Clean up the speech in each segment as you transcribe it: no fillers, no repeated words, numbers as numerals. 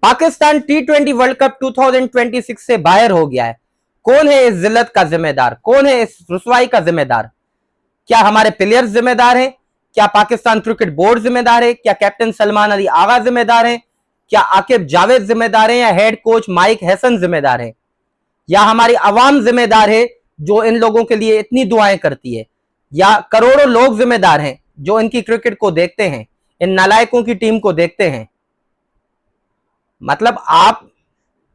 Pakistan T20 world cup 2026 से बाहर हो गया है। कौन है इस जिल्लत का जिम्मेदार? कौन है इस रुसवाई का जिम्मेदार? क्या हमारे प्लेयर्स जिम्मेदार हैं? क्या पाकिस्तान क्रिकेट बोर्ड जिम्मेदार है? क्या कैप्टन सलमान अली आगा जिम्मेदार है? क्या आकिब जावेद जिम्मेदार है? या हेड कोच माइक हैसन जिम्मेदार है? या हमारी आवाम जिम्मेदार है जो इन लोगों के लिए इतनी दुआएं करती है? या करोड़ों लोग जिम्मेदार हैं जो इनकी क्रिकेट को देखते हैं, इन नालायकों की टीम को देखते हैं? मतलब आप,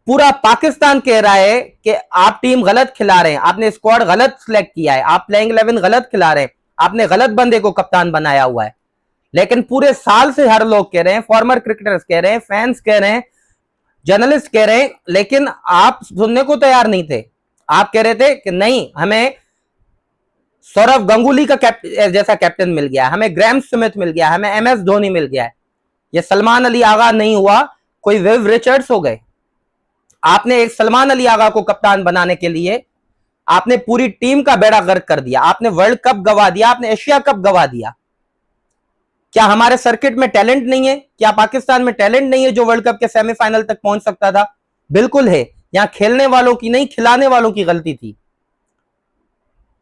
पूरा पाकिस्तान कह रहा है कि आप टीम गलत खिला रहे हैं, आपने स्क्वाड गलत सिलेक्ट किया है, आप प्लेइंग 11 गलत खिला रहे हैं, आपने गलत बंदे को कप्तान बनाया हुआ है। लेकिन पूरे साल से हर लोग कह रहे हैं, फॉर्मर क्रिकेटर्स कह रहे हैं, फैंस कह रहे हैं, जर्नलिस्ट कह रहे हैं, लेकिन आप सुनने को तैयार नहीं थे। आप कह रहे थे कि नहीं, हमें सौरव गंगुली का जैसा कैप्टन मिल गया, हमें ग्रैम स्मिथ मिल गया, हमें MS धोनी मिल गया है। ये सलमान अली आगा नहीं हुआ, कोई विव रिचर्ड्स हो गए। आपने एक सलमान अली आगा को कप्तान बनाने के लिए आपने पूरी टीम का बेड़ा गर्क कर दिया। आपने वर्ल्ड कप गवा दिया, आपने एशिया कप गवा दिया। क्या हमारे सर्किट में टैलेंट नहीं है? क्या पाकिस्तान में टैलेंट नहीं है जो वर्ल्ड कप के सेमीफाइनल तक पहुंच सकता था? बिल्कुल है। यहां खेलने वालों की नहीं, खिलाने वालों की गलती थी।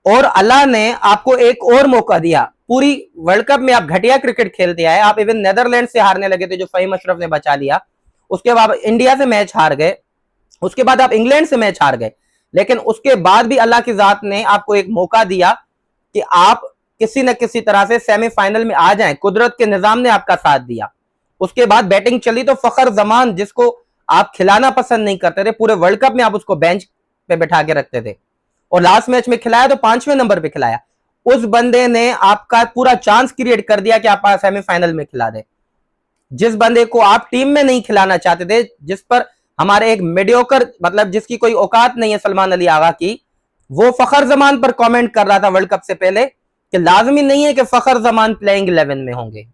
और अल्लाह ने आपको एक और मौका दिया। पूरी वर्ल्ड कप में आप घटिया क्रिकेट खेलते आए। आप इवन नेदरलैंड से हारने लगे थे जो फहीम अशरफ ने बचा लिया। उसके बाद इंडिया से मैच हार गए, उसके बाद आप इंग्लैंड से मैच हार गए। लेकिन उसके बाद भी अल्लाह की जात ने आपको एक मौका दिया कि आप किसी न किसी तरह से सेमीफाइनल में आ जाएं। कुदरत के निजाम ने आपका साथ दिया। उसके बाद बैटिंग चली तो फखर जमान, जिसको आप खिलाना पसंद नहीं करते थे, पूरे वर्ल्ड कप में आप उसको बेंच पे बैठा के रखते थे, और लास्ट मैच में खिलाया तो 5वें नंबर पे खिलाया। उस बंदे ने आपका पूरा चांस क्रिएट कर दिया कि आप सेमीफाइनल में खिला दे। जिस बंदे को आप टीम में नहीं खिलाना चाहते थे, जिस पर हमारे एक मीडियोकर, मतलब जिसकी कोई औकात नहीं है सलमान अली आगा की, वो फखर जमान पर कमेंट कर रहा था वर्ल्ड कप से पहले कि लाजमी नहीं है कि फखर जमान प्लेइंग 11 में होंगे,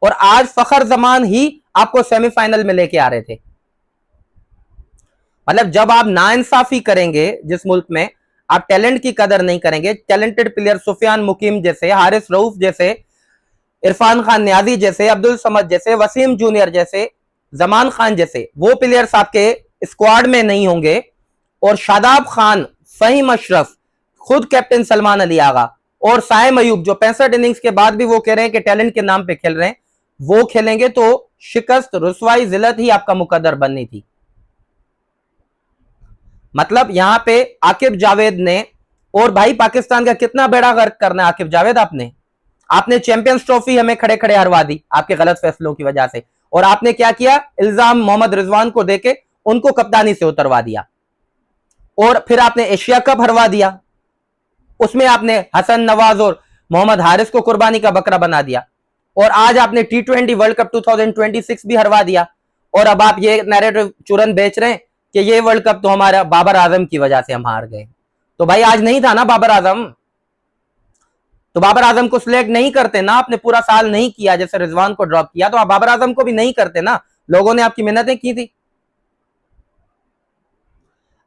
और आज फखर जमान ही आपको सेमीफाइनल में लेके आ रहे थे। मतलब जब आप नाइंसाफी करेंगे, जिस मुल्क में आप टैलेंट की कदर नहीं करेंगे, टैलेंटेड प्लेयर सुफियान मुकीम जैसे, हारिस रऊफ जैसे, इरफान खान न्याजी जैसे, अब्दुल समद जैसे, वसीम जूनियर जैसे, जमान खान जैसे वो प्लेयर्स आपके स्क्वाड में नहीं होंगे, और शादाब खान, फहीम अशरफ, खुद कैप्टन सलमान अली आगा और साइम अयूब, जो 65 इनिंग्स के बाद भी वो कह रहे हैं कि टैलेंट के नाम पे खेल रहे हैं, वो खेलेंगे तो शिकस्त, रुसवाई, जिल्लत ही आपका मुकद्दर बननी थी। मतलब यहां पे आकिब जावेद ने, और भाई पाकिस्तान का कितना बेड़ा गर्क करना है आकिब जावेद आपने चैंपियंस ट्रॉफी हमें खड़े खड़े हरवा दी आपके गलत फैसलों की वजह से। और आपने क्या किया? इल्जाम मोहम्मद रिजवान को देके उनको कप्तानी से उतरवा दिया। और फिर आपने एशिया कप हरवा दिया, उसमें आपने हसन नवाज और मोहम्मद हारिस को कुर्बानी का बकरा बना दिया। और आज आपने T20 वर्ल्ड कप 2026 भी हरवा दिया। और अब आप ये नैरेटिव चुरन बेच रहे हैं कि ये वर्ल्ड कप तो हमारा बाबर आजम की वजह से हम हार गए। तो भाई आज नहीं था ना बाबर आजम, तो बाबर आजम को सिलेक्ट नहीं करते ना, आपने पूरा साल नहीं किया, जैसे रिजवान को ड्रॉप किया, तो आप बाबर आजम को भी नहीं करते ना, लोगों ने आपकी मेहनतें की थी।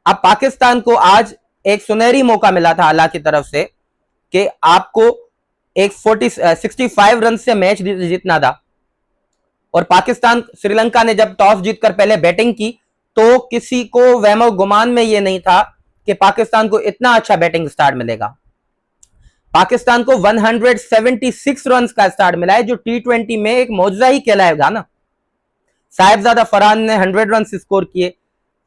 अब पाकिस्तान को आज एक सुनहरी मौका मिला था अल्लाह की तरफ से कि आपको एक 65 रन से मैच जीतना था। और पाकिस्तान, श्रीलंका ने जब टॉस जीतकर पहले बैटिंग की तो किसी को वहमो गुमान में यह नहीं था कि पाकिस्तान को इतना अच्छा बैटिंग स्टार्ट मिलेगा। पाकिस्तान को 176 रन का स्टार्ट मिला है, जो T20 में एक मौजूदा ही कहलाएगा ना। साहिबजादा फरहान ने 100 रन स्कोर किए,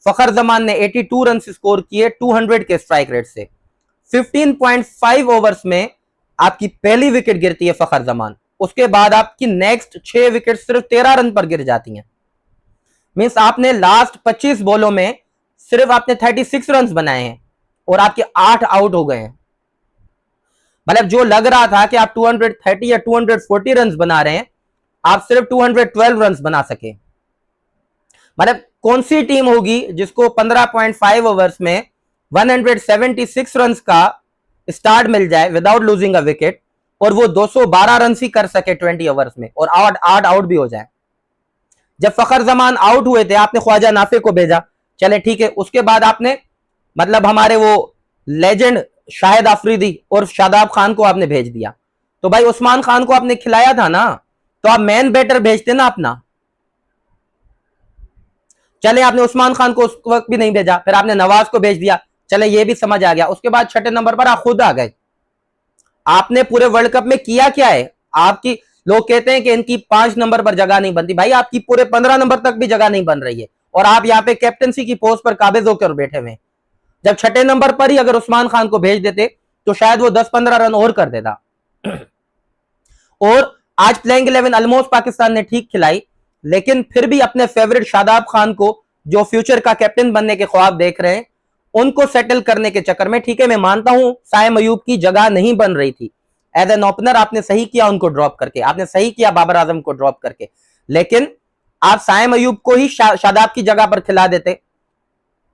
फखर जमान ने 82 रन स्कोर किए 200 के स्ट्राइक रेट से। 15.5 ओवर्स में आपकी पहली विकेट गिरती है फखर जमान, उसके बाद आपकी नेक्स्ट 6 विकेट सिर्फ 13 रन पर गिर जाती हैं। मींस आपने लास्ट 25 बॉलों में सिर्फ आपने 36 रन बनाए हैं और आपके 8 आउट हो गए हैं। मतलब जो लग रहा था कि आप 230 या 240 रन बना रहे हैं, आप सिर्फ 212 रन बना सके। मतलब कौन सी टीम होगी जिसको 15.5 ओवर्स में 176 रन का स्टार्ट मिल जाए विदाउट लूजिंग अ विकेट, और वो 212 रन ही कर सके 20 ओवर्स में, और 8 आउट भी हो जाए। जब फखर जमान आउट हुए थे आपने ख्वाजा नाफे को भेजा, चले ठीक है। उसके बाद आपने मतलब हमारे वो लेजेंड शाहिद आफरीदी और शादाब खान को आपने भेज दिया। तो भाई उस्मान खान को आपने खिलाया था ना, तो आप मैन बैटर भेजते ना अपना। चले आपने उस्मान खान को उस वक्त भी नहीं भेजा, फिर आपने नवाज को भेज दिया, चले ये भी समझ आ गया। उसके बाद छठे नंबर पर आप खुद आ गए। आपने पूरे वर्ल्ड कप में किया क्या है? आपकी लोग कहते हैं कि इनकी 5 नंबर पर जगह नहीं बनती, भाई आपकी पूरे 15 नंबर तक भी जगह नहीं बन रही है, और आप यहाँ पे कैप्टनसी की पोस्ट पर काबिज होकर बैठे हुए। जब छठे नंबर पर ही अगर उस्मान खान को भेज देते तो शायद वो 10-15 रन और कर देता। और आज प्लेइंग 11 ऑलमोस्ट पाकिस्तान ने ठीक खिलाई, लेकिन फिर भी अपने फेवरेट शादाब खान को, जो फ्यूचर का कैप्टन बनने के ख्वाब देख रहे हैं, उनको सेटल करने के चक्कर में, ठीक है मैं मानता हूं साइम अयूब की जगह नहीं बन रही थी, एज एन ओपनर आपने सही किया उनको ड्रॉप करके, आपने सही किया बाबर आजम को ड्रॉप करके, लेकिन आप साइम अयूब को ही शादाब की जगह पर खिला देते।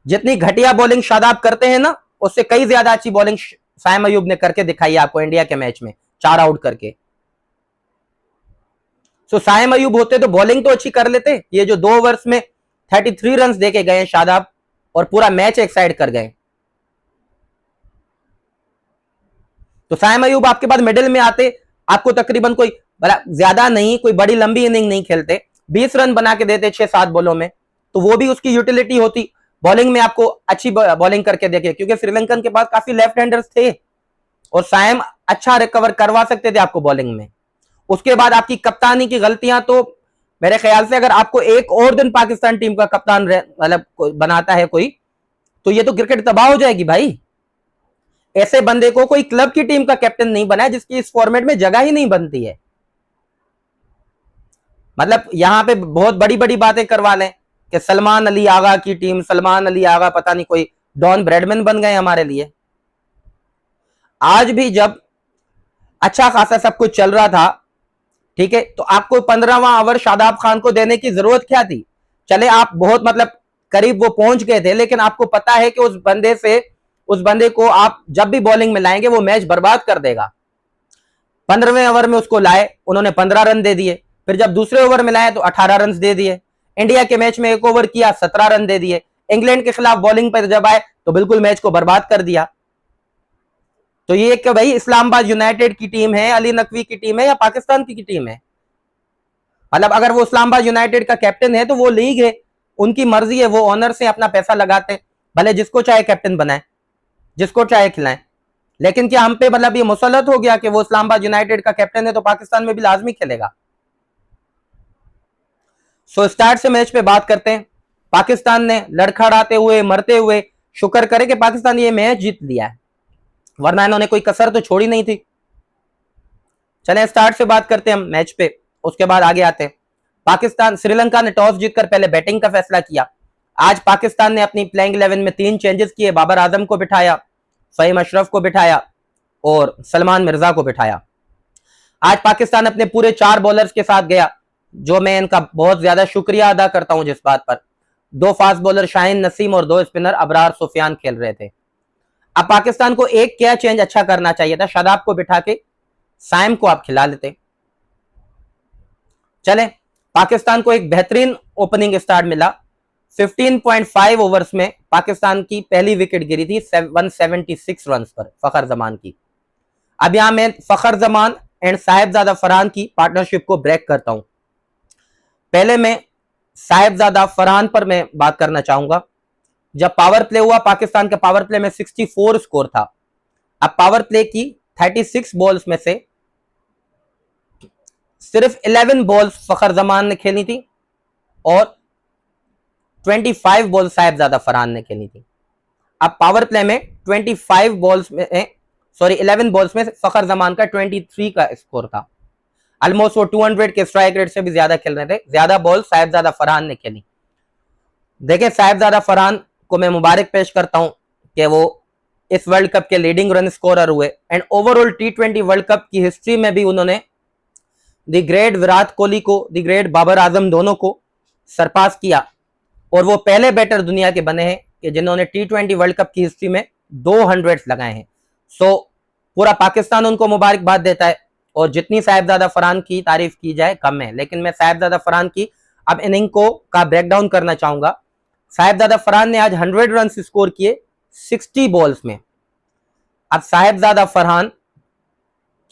जितनी घटिया बॉलिंग शादाब करते हैं ना, उससे कई ज्यादा अच्छी बॉलिंग साइम अयूब ने करके दिखाई आपको इंडिया के मैच में 4 आउट करके। सो साइम अयूब होते तो बॉलिंग तो अच्छी कर लेते। ये जो 2 ओवर्स में 33 रन देके गए शादाब और पूरा मैच एक साइड कर गए, तो साइम अयूब आपके बाद मिडिल में आते, आपको तकरीबन कोई ज्यादा नहीं, कोई बड़ी लंबी इनिंग नहीं खेलते, 20 रन बना के देते 6-7 बॉलों में, तो वो भी उसकी यूटिलिटी होती। बॉलिंग में आपको अच्छी बॉलिंग करके देखे, क्योंकि श्रीलंकन के पास काफी लेफ्ट हैंडर्स थे और साइम अच्छा रिकवर करवा सकते थे आपको बॉलिंग में। उसके बाद आपकी कप्तानी की गलतियां, तो मेरे ख्याल से अगर आपको एक और दिन पाकिस्तान टीम का कप्तान मतलब बनाता है कोई, तो ये तो क्रिकेट तबाह हो जाएगी भाई। ऐसे बंदे को कोई क्लब की टीम का कैप्टन नहीं बनाए जिसकी इस फॉर्मेट में जगह ही नहीं बनती है। मतलब यहां पे बहुत बड़ी बड़ी बातें करवा लें कि सलमान अली आगा की टीम, सलमान अली आगा पता नहीं कोई डॉन ब्रैडमैन बन गए हमारे लिए। आज भी जब अच्छा खासा सब कुछ चल रहा था, ठीक है, तो आपको 15वां ओवर शादाब खान को देने की जरूरत क्या थी? चले आप बहुत मतलब करीब वो पहुंच गए थे, लेकिन आपको पता है कि उस बंदे को आप जब भी बॉलिंग में लाएंगे वो मैच बर्बाद कर देगा। 15वें ओवर में उसको लाए, उन्होंने 15 रन दे दिए, फिर जब दूसरे ओवर में लाए तो 18 रन दे दिए। इंडिया के मैच में एक ओवर किया, 17 रन दे दिए। इंग्लैंड के खिलाफ बॉलिंग पर जब आए तो बिल्कुल मैच को बर्बाद कर दिया। तो ये कि भाई इस्लामाबाद यूनाइटेड की टीम है, अली नकवी की टीम है, या पाकिस्तान की टीम है? मतलब अगर वो इस्लामाबाद यूनाइटेड का कैप्टन है तो वो लीग है, उनकी मर्जी है, वो ऑनर से अपना पैसा लगाते हैं, भले जिसको चाहे कैप्टन बनाए, जिसको चाहे खिलाएं। लेकिन क्या हम पे मतलब ये मुसल्लत हो गया कि वो इस्लामाबाद यूनाइटेड का कैप्टन है तो पाकिस्तान में भी लाजमी खेलेगा? सो स्टार्ट से मैच पे बात करते हैं। पाकिस्तान ने लड़खड़ाते हुए, मरते हुए शुक्र करे कि पाकिस्तान ने ये मैच जीत लिया है, वरना इन्होंने कोई कसर तो छोड़ी नहीं थी। चलें स्टार्ट से बात करते हैं हम मैच पे, उसके बाद आगे आते हैं। पाकिस्तान, श्रीलंका ने टॉस जीतकर पहले बैटिंग का फैसला किया। आज पाकिस्तान ने अपनी प्लेइंग 11 में 3 चेंजेस किए। बाबर आजम को बिठाया, फहीम अशरफ को बिठाया और सलमान मिर्जा को बिठाया। आज पाकिस्तान अपने पूरे 4 बॉलर्स के साथ गया, जो मैं इनका बहुत ज्यादा शुक्रिया अदा करता हूं जिस बात पर। 2 फास्ट बॉलर शाहीन नसीम और 2 स्पिनर अबरार सुफियान खेल रहे थे। अब पाकिस्तान को एक क्या चेंज अच्छा करना चाहिए था, शादाब को बिठा के साइम को आप खिला लेते। चले, पाकिस्तान को एक बेहतरीन ओपनिंग स्टार्ट मिला। 15.5 ओवर्स में पाकिस्तान की पहली विकेट गिरी थी 176 रन पर फखर जमान की। अब यहां मैं फखर जमान एंड साहिबजादा फरहान की पार्टनरशिप को ब्रेक करता हूं। पहले मैं साहिबजादा फरहान पर मैं बात करना चाहूंगा। जब पावर प्ले हुआ, पाकिस्तान के पावर प्ले में 64 स्कोर था। अब पावर प्ले की 36 बॉल्स में से सिर्फ 11 बॉल्स फखर जमान ने खेली थी और 25 बॉल्स साहिबजादा फरहान ने खेली थी। अब पावर प्ले में 25 बॉल्स में 11 बॉल्स में फखर जमान का 23 का स्कोर था। ऑलमोस्ट वो 200 के स्ट्राइक रेट से भी ज्यादा खेल रहे थे। ज्यादा बॉल साहिबजादा फरहान ने खेली। देखें, साहिबजादा फरहान को मैं मुबारक पेश करता हूं कि वो इस वर्ल्ड कप के लीडिंग रन स्कोरर हुए and overall T20 world cup की हिस्ट्री में भी उन्होंने द ग्रेट विराट कोहली को, द ग्रेट बाबर आजम दोनों को सरपास किया और वो पहले बैटर दुनिया के बने हैं कि जिन्होंने T20 वर्ल्ड कप की हिस्ट्री में 200 लगाए हैं। सो पूरा पाकिस्तान उनको मुबारकबाद देता है और जितनी साहिबजादा फरहान की तारीफ की जाए कम है। लेकिन मैं साहिबजादा फरहान की अब इनिंग का ब्रेकडाउन करना चाहूंगा। साहिबजादा फरहान ने आज 100 रन स्कोर किए 60 बॉल्स में। अब साहिबजादा फरहान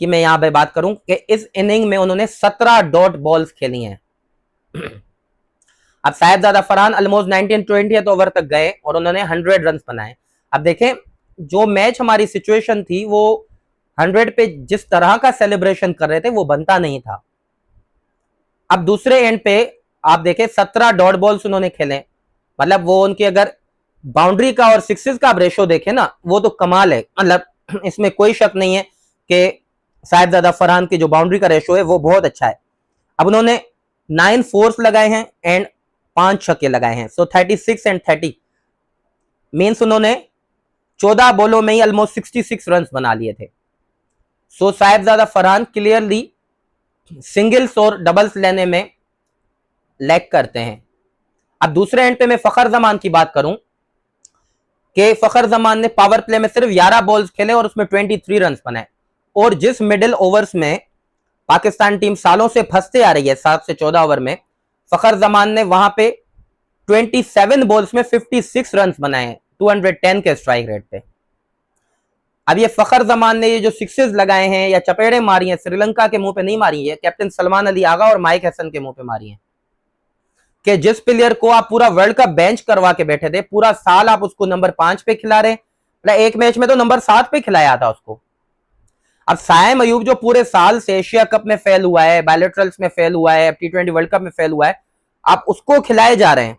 की मैं यहां पे बात करूं कि इस इनिंग में उन्होंने 17 डॉट बॉल्स खेली हैं। अब साहिबजादा फरहान ऑलमोस्ट 19-20 ओवर तक गए और उन्होंने 100 रन बनाए। अब देखें जो मैच हमारी सिचुएशन थी वो 100 पे जिस तरह का सेलिब्रेशन कर रहे थे वो बनता नहीं था। अब दूसरे एंड पे आप देखें 17 डॉट बॉल्स उन्होंने खेले, मतलब वो उनकी अगर बाउंड्री का और सिक्सेस का रेशो देखें ना वो तो कमाल है, मतलब इसमें कोई शक नहीं है कि साहिबजादा फरहान की जो बाउंड्री का रेशो है वो बहुत अच्छा है। अब उन्होंने 9 फोर्स लगाए हैं एंड 5 छक्के लगाए हैं, सो 36 एंड 30 मींस उन्होंने 14 बॉलों में ही ऑलमोस्ट 66 रन बना लिए थे। सो साहिबजादा फरहान क्लियरली सिंगल्स और डबल्स लेने में लैग करते हैं। अब दूसरे एंड पे मैं फखर जमान की बात करूं कि फखर जमान ने पावर प्ले में सिर्फ 11 बॉल्स खेले और उसमें 23 रन बनाए, और जिस मिडिल ओवर्स में पाकिस्तान टीम सालों से फंसते आ रही है 7 से 14 ओवर में, फखर जमान ने वहां पे 27 बॉल्स में 56 रन बनाए 210 के स्ट्राइक रेट पे। अब ये फखर जमान ने ये जो सिक्सेस लगाए हैं या चपेड़े मारी हैं श्रीलंका के मुंह पे नहीं मारी है, कैप्टन सलमान अली आगा और माइक हसन के मुंह पे मारी है कि जिस प्लेयर को आप पूरा वर्ल्ड कप बेंच करवा के बैठे थे, पूरा साल आप उसको नंबर 5 पे खिला रहे, एक मैच में तो नंबर 7 पे खिलाया था उसको। अब साइम अयूब जो पूरे साल से एशिया कप में फेल हुआ है, बायलैटरल्स में फेल हुआ है, T20 वर्ल्ड कप में फेल हुआ है, आप उसको खिलाए जा रहे हैं।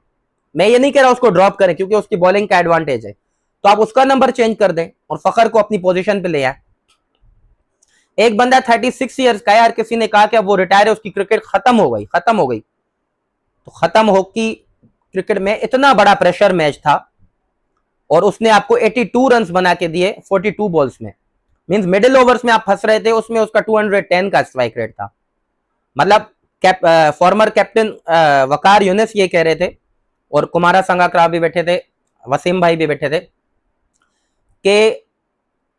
मैं ये नहीं कह रहा उसको ड्रॉप करें क्योंकि उसकी बॉलिंग का एडवांटेज है, तो आप उसका नंबर चेंज कर दें और फखर को अपनी पोजीशन पे ले आए। एक बंदा 36 ईयर्स का है, यार किसी ने कहा कि अब वो रिटायर है, उसकी क्रिकेट खत्म हो गई। तो खत्म हो कि क्रिकेट में इतना बड़ा प्रेशर मैच था और उसने आपको 82 रन बना के दिए 42 बॉल्स में, मींस मिडिल ओवर्स में आप फंस रहे थे, उसमें उसका 210 का स्ट्राइक रेट था। मतलब फॉर्मर कैप्टन वकार यूनिस ये कह रहे थे और कुमारा संगाकरा भी बैठे थे, वसीम भाई भी बैठे थे कि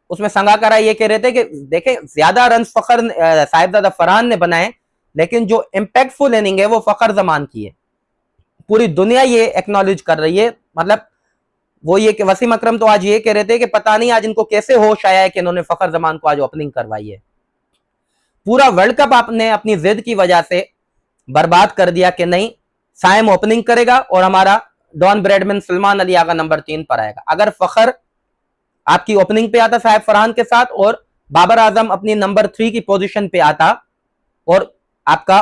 उसमें संगाकरा ये कह रहे थे कि देखें ज्यादा रन फखर साहिबजादा फरहान ने बनाए, लेकिन जो इंपैक्टफुल इनिंग है वो फखर जमान की है। पूरी दुनिया ये एक्नॉलेज कर रही है। मतलब वो ये कि वसीम अकरम तो आज ये कह रहे थे कि पता नहीं आज इनको कैसे होश आया है कि इन्होंने फखर जमान को आज ओपनिंग करवाई है। पूरा वर्ल्ड कप आपने अपनी जिद की वजह से बर्बाद कर दिया कि नहीं साइम ओपनिंग करेगा और हमारा don Bradman Salman Ali Agha number 3 पर आएगा। अगर फखर आपकी ओपनिंग पे आता साहिब फरहान के साथ और बाबर आजम अपनी नंबर 3 की पोजीशन पे आता और आपका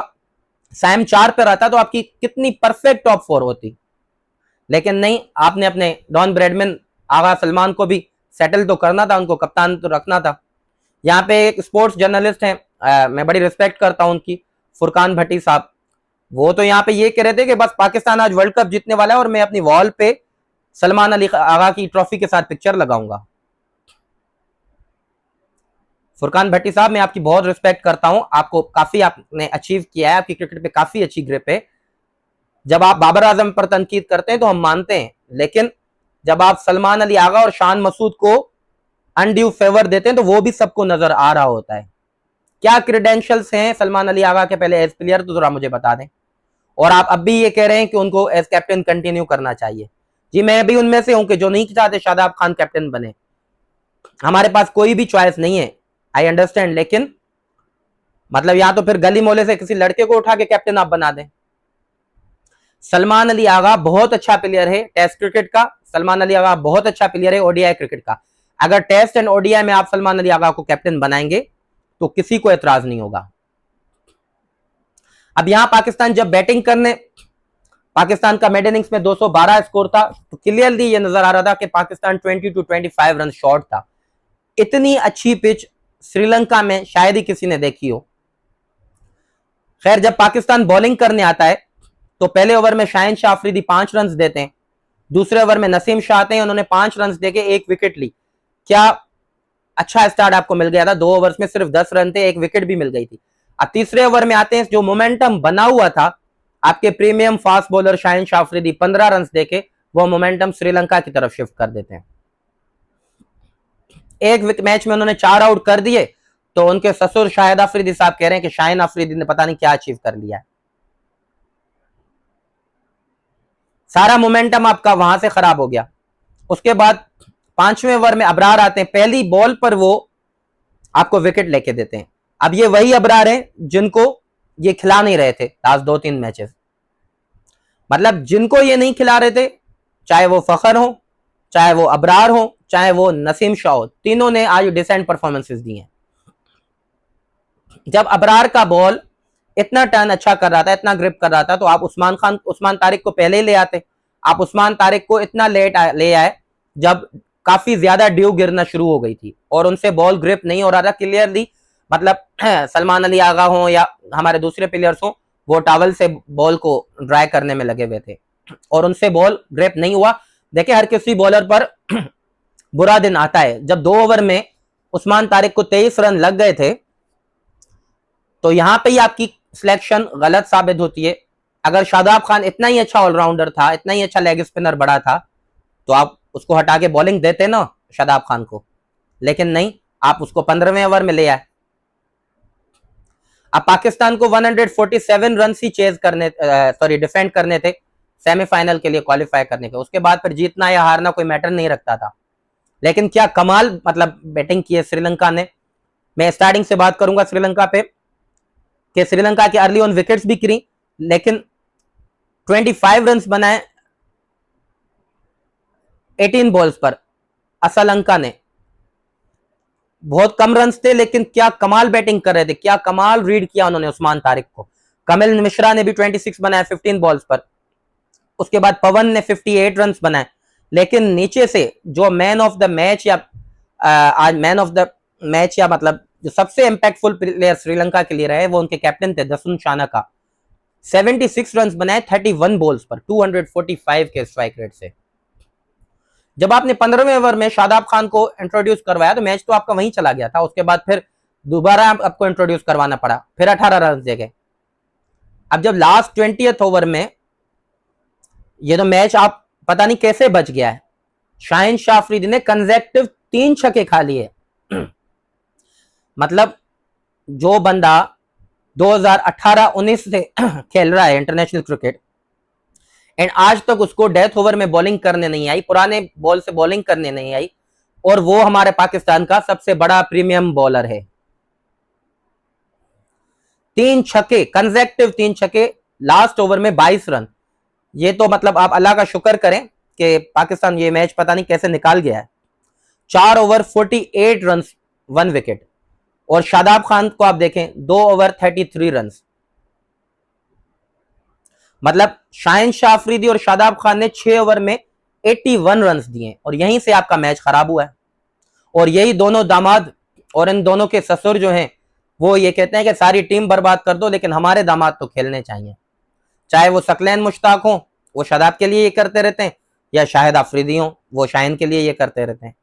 साइम 4 पर आता तो आपकी कितनी परफेक्ट टॉप 4 होती। लेकिन नहीं, आपने अपने डॉन ब्रैडमैन आगा सलमान को भी सेटल तो करना था, उनको कप्तान तो रखना था। यहाँ पे एक स्पोर्ट्स जर्नलिस्ट हैं, मैं बड़ी रिस्पेक्ट करता हूं उनकी, फुरकान भट्टी साहब, वो तो यहाँ पे ये कह रहे थे कि बस पाकिस्तान आज वर्ल्ड कप जीतने वाला है और मैं अपनी वॉल पे सलमान अली आगा की ट्रॉफी के साथ पिक्चर लगाऊंगा। फुरकान भट्टी साहब मैं आपकी बहुत रिस्पेक्ट करता हूं, आपको काफी आपने अचीव किया है, आपकी क्रिकेट पे काफी अच्छी ग्रिप है। जब आप बाबर आजम पर तनकीद करते हैं तो हम मानते हैं, लेकिन जब आप सलमान अली आगा और शान मसूद को अनड्यू फेवर देते हैं तो वो भी सबको नजर आ रहा होता है। क्या क्रेडेंशियल्स हैं सलमान अली आगा के पहले एज प्लेयर, तो जरा मुझे बता दें। और आप अब भी ये कह रहे हैं कि उनको एज कैप्टन कंटिन्यू करना चाहिए। जी मैं भी उनमें से हूं कि जो नहीं चाहते शादाब खान कैप्टन बने। हमारे पास कोई भी चॉइस नहीं है, आई अंडरस्टैंड, लेकिन मतलब या तो फिर गली मोहल्ले से किसी लड़के को उठा के कैप्टन आप बना दें। सलमान अली आगा बहुत अच्छा प्लेयर है टेस्ट क्रिकेट का, सलमान अली आगा बहुत अच्छा प्लेयर है ओडीआई क्रिकेट का। अगर टेस्ट एंड ओडीआई में आप सलमान अली आगा को कैप्टन बनाएंगे तो किसी को एतराज नहीं होगा। अब यहां पाकिस्तान जब बैटिंग करने, पाकिस्तान का मिड इनिंग्स में 212 स्कोर था, तो क्लियरली ये नजर आ रहा था कि पाकिस्तान 20 to 25 रन शॉर्ट था। इतनी अच्छी पिच श्रीलंका में शायद ही किसी ने देखी हो। खैर जब पाकिस्तान बॉलिंग करने आता है तो पहले ओवर में शाहिन शाह अफरीदी 5 रन देते हैं, दूसरे ओवर में नसीम शाह आते हैं, उन्होंने 5 रन देके 1 विकेट ली। क्या अच्छा स्टार्ट आपको मिल गया था, 2 ओवर्स में सिर्फ 10 रन थे, 1 विकेट भी मिल गई थी। अब तीसरे ओवर में आते हैं, जो मोमेंटम बना हुआ था आपके premium fast bowler Shaheen Shah Afridi 15 run देके वो मोमेंटम श्रीलंका की तरफ शिफ्ट कर देते हैं। एक मैच में उन्होंने 4 आउट कर दिए तो उनके ससुर शाहिद अफरीदी साहब कह रहे हैं कि शाहिन अफरीदी ने पता नहीं क्या अचीव कर लिया है। सारा मोमेंटम आपका वहां से खराब हो गया। उसके बाद 5वें ओवर में अबरार आते हैं, पहली बॉल पर वो आपको विकेट लेके देते हैं। अब ये वही अबरार हैं जिनको ये खिला नहीं रहे थे लास्ट 2-3 मैचेस। मतलब जिनको ये नहीं खिला रहे थे, चाहे वो फखर हो, चाहे वो अबरार हो, चाहे वो नसीम शाह हो, तीनों ने आज डिसेंट परफॉर्मेंसेस दी हैं। जब अबरार का बॉल इतना टर्न अच्छा कर रहा था, इतना ग्रिप कर रहा था, तो आप उस्मान तारिक को पहले ही ले आते। आप उस्मान तारिक को इतना लेट ले आए जब काफी ज्यादा ड्यू गिरना शुरू हो गई थी और उनसे बॉल ग्रिप नहीं हो रहा था क्लियरली। मतलब सलमान अली आगा हो या हमारे दूसरे प्लेयर्स हो, वो टावल से बॉल को ड्राई करने में लगे हुए थे और उनसे बॉल ग्रिप नहीं हुआ। देखिए हर किसी बॉलर पर बुरा दिन आता है। जब 2 ओवर में उस्मान तारिक को 23 रन लग गए थे, तो यहां पे ही आपकी सिलेक्शन गलत साबित होती है। अगर शादाब खान इतना ही अच्छा ऑलराउंडर था, इतना ही अच्छा लेग स्पिनर बड़ा था, तो आप उसको हटा के बॉलिंग देते ना शादाब खान को, लेकिन नहीं, आप उसको 15वें ओवर में ले आए। अब पाकिस्तान को 147 रन ही चेज करने डिफेंड करने थे सेमीफाइनल के लिए क्वालिफाई करने के। उसके बाद फिर जीतना या हारना कोई मैटर नहीं रखता था। लेकिन क्या कमाल मतलब बैटिंग की है श्रीलंका ने। मैं स्टार्टिंग से बात करूंगा श्रीलंका पे कि श्रीलंका के अर्ली ऑन विकेट्स भी गिरी, लेकिन 25 रन बनाए 18 बॉल्स पर असलंका ने। बहुत कम रन थे, लेकिन क्या कमाल बैटिंग कर रहे थे, क्या कमाल रीड किया उन्होंने उस्मान तारिक को। कमिल मिश्रा ने भी 26 बनाए 15 बॉल्स पर। उसके बाद पवन ने 58 रन बनाए। लेकिन नीचे से जो मैन ऑफ द मैच या आज मैन ऑफ द मैच या मतलब जो सबसे इंपैक्टफुल प्लेयर श्रीलंका के लिए रहे, वो उनके कैप्टन थे दसुन शानाका। 76 रन बनाए 31 बॉल्स पर 245 के स्ट्राइक रेट से। जब आपने 15वें ओवर में शादाब खान को इंट्रोड्यूस करवाया तो मैच तो आपका वहीं चला गया था। उसके बाद फिर दोबारा आपको इंट्रोड्यूस करवाना पड़ा, फिर 18 रन दे गए। अब जब लास्ट 20th ओवर में ये तो मैच आप पता नहीं कैसे बच गया है। शाहिन शाह अफरीदी ने कंसेक्टिव 3 छक्के खा लिए। मतलब जो बंदा 2018-19 से खेल रहा है इंटरनेशनल क्रिकेट, एंड आज तक उसको डेथ ओवर में बॉलिंग करने नहीं आई, पुराने बॉल से बॉलिंग करने नहीं आई, और वो हमारे पाकिस्तान का सबसे बड़ा प्रीमियम बॉलर है। 3 छक्के कंसेक्टिव 3 छक्के लास्ट ओवर में 22 रन। ये तो मतलब आप अल्लाह का शुक्र करें कि पाकिस्तान ये मैच पता नहीं कैसे निकाल गया है। 4 ओवर 48 रन 1 विकेट। और शादाब खान को आप देखें 2 ओवर 33 रन। मतलब शाहिन शाह अफरीदी और शादाब खान ने 6 ओवर में 81 रन दिए और यहीं से आपका मैच खराब हुआ है। और यही दोनों दामाद और इन दोनों के ससुर जो हैं वो ये कहते हैं कि सारी टीम बर्बाद कर दो, लेकिन हमारे दामाद तो खेलने चाहिए। चाहे वो सकलैन मुश्ताक हो, वो शादाब के लिए ये करते रहते हैं, या शाहिद अफरीदी हो, वो शाहिन के लिए ये करते रहते हैं।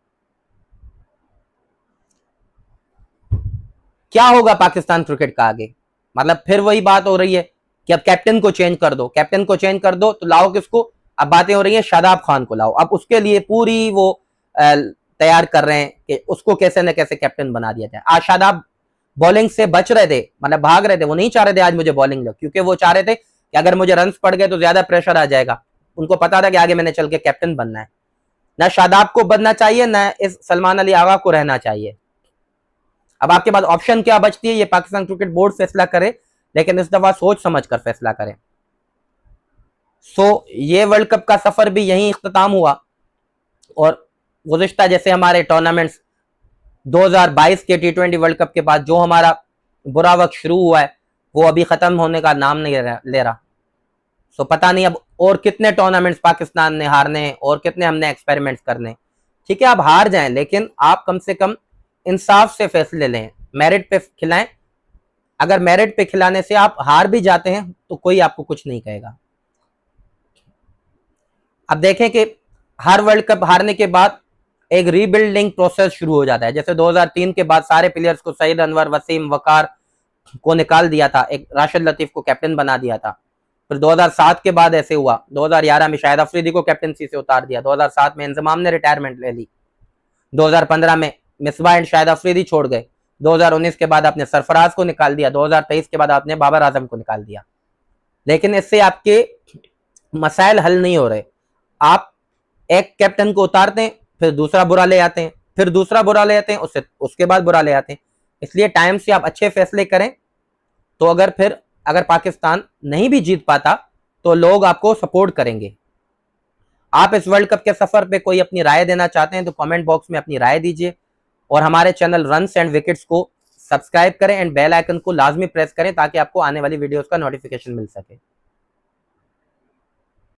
क्या होगा पाकिस्तान क्रिकेट का आगे? मतलब फिर वही बात हो रही है कि अब कैप्टन को चेंज कर दो, कैप्टन को चेंज कर दो, तो लाओ किसको? अब बातें हो रही है शादाब खान को लाओ। अब उसके लिए पूरी वो तैयार कर रहे हैं कि उसको कैसे न कैसे कैप्टन बना दिया जाए। आज शादाब बॉलिंग से बच रहे थे, मतलब भाग रहे थे, वो नहीं चाह रहे थे आज मुझे बॉलिंग लो, क्योंकि वो चाह रहे थे कि अगर मुझे रन पड़ गए तो ज्यादा प्रेशर आ जाएगा। उनको पता था कि आगे मैंने चल के कैप्टन बनना है। ना शादाब को बनना चाहिए, ना इस सलमान अली आगा को रहना चाहिए। अब आपके पास ऑप्शन क्या बचती है, ये पाकिस्तान क्रिकेट बोर्ड फैसला करे, लेकिन इस दफा सोच समझ कर फैसला करें। ये वर्ल्ड कप का सफर भी यहीं इख्तिताम हुआ और गुज़िश्ता जैसे हमारे टूर्नामेंट्स 2022 के T20 वर्ल्ड कप के बाद जो हमारा बुरा वक्त शुरू हुआ है वो अभी खत्म होने का नाम नहीं ले रहा। पता नहीं अब और कितने टूर्नामेंट्स पाकिस्तान ने हारने और कितने हमने एक्सपेरिमेंट्स करने। ठीक है, आप हार जाएं, लेकिन आप कम से कम इंसाफ से फैसले लें, मेरिट पे खिलाएं। अगर मेरिट पे खिलाने से आप हार भी जाते हैं तो कोई आपको कुछ नहीं कहेगा। अब देखें कि हर वर्ल्ड कप हारने के बाद एक रीबिल्डिंग प्रोसेस शुरू हो जाता है। जैसे 2003 के बाद सारे प्लेयर्स को, सईद अनवर, वसीम, वकार को निकाल दिया था, एक राशिद लतीफ को कैप्टन बना दिया था। फिर 2007 के बाद ऐसे हुआ, 2011 में शाहिद अफरीदी को कैप्टनसी से उतार दिया, 2007 में इंजमाम ने रिटायरमेंट ले ली, 2015 में मिसबा एंड शाहिद अफरीदी छोड़ गए, 2019 के बाद आपने सरफराज को निकाल दिया, 2023 के बाद आपने बाबर आजम को निकाल दिया। लेकिन इससे आपके मसाइल हल नहीं हो रहे। आप एक कैप्टन को उतारते हैं, फिर दूसरा बुरा ले आते हैं, फिर दूसरा बुरा ले आते हैं, उसके बाद बुरा ले आते हैं। इसलिए टाइम से आप अच्छे फैसले करें। तो अगर पाकिस्तान नहीं भी जीत पाता तो लोग आपको सपोर्ट करेंगे। आप इस वर्ल्ड कप के सफर पे कोई अपनी राय देना चाहते हैं तो कमेंट बॉक्स में अपनी राय दीजिए, और हमारे चैनल रन्स एंड विकेट्स को सब्सक्राइब करें एंड बेल आइकन को लाजमी प्रेस करें ताकि आपको आने वाली वीडियोस का नोटिफिकेशन मिल सके।